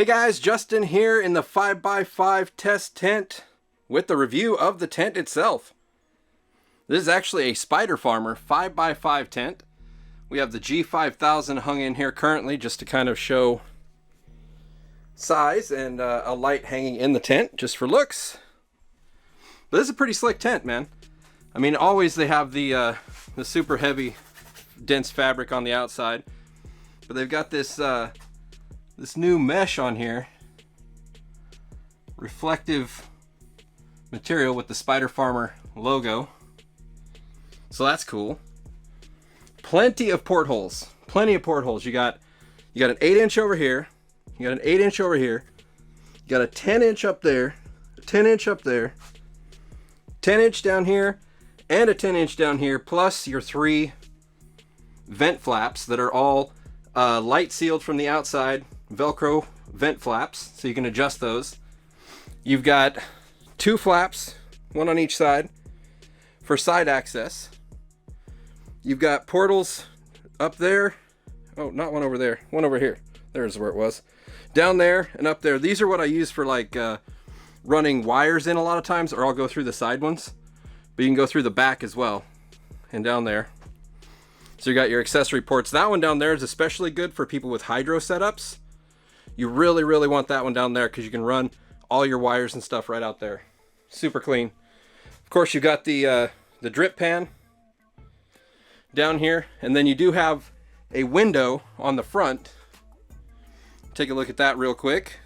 Hey guys, Justin here in the 5x5 test tent with the review of the tent itself. This is actually a Spider Farmer 5x5 tent. We have the G5000 hung in here currently just to kind of show size, and a light hanging in the tent just for looks. But this is a pretty slick tent, man. I mean, always they have the super heavy dense fabric on the outside, but they've got this this new mesh on here, reflective material with the Spider Farmer logo, so that's cool. Plenty of portholes, You got an 8-inch over here, you got an 8-inch over here, you got a 10-inch up there, a 10-inch up there, 10-inch down here, and a 10-inch down here, plus your 3 vent flaps that are all light sealed from the outside, Velcro vent flaps, so you can adjust those. You've got 2 flaps, one on each side, for side access. You've got portals up there. Oh, not one over there, one over here. There's where it was. Down there and up there. These are what I use for like running wires in a lot of times, or I'll go through the side ones. But you can go through the back as well, and down there. So you got your accessory ports. That one down there is especially good for people with hydro setups. You really, really want that one down there because you can run all your wires and stuff right out there. Super clean. Of course, you've got the drip pan down here, and then you do have a window on the front. Take a look at that real quick.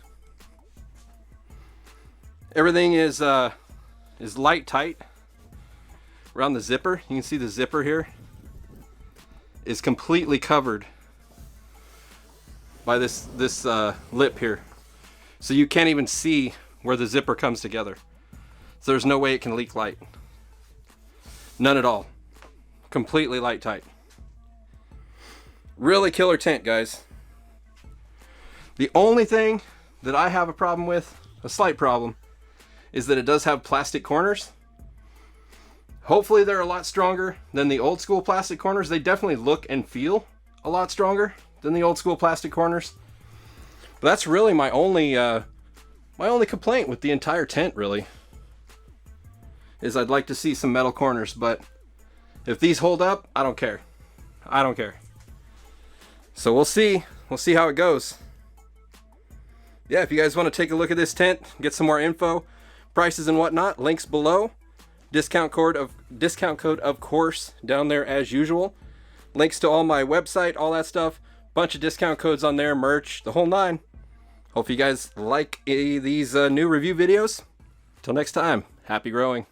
Everything is light tight around the zipper. You can see the zipper here is completely covered by this lip here, so you can't even see where the zipper comes together. So there's no way it can leak light. None at all. Completely light tight. Really killer tent, guys. The only thing that I have a problem with, a slight problem, is that it does have plastic corners. Hopefully they're a lot stronger than the old school plastic corners. They definitely look and feel a lot stronger than the old school plastic corners. But that's really my only complaint with the entire tent, really, is I'd like to see some metal corners. But if these hold up, I don't care. I don't care. So we'll see how it goes. Yeah, if you guys want to take a look at this tent, get some more info, prices and whatnot, links below. Discount code of course down there as usual. Links to all my website, all that stuff. Bunch of discount codes on there, merch, the whole 9. Hope you guys like these new review videos. Till next time, happy growing.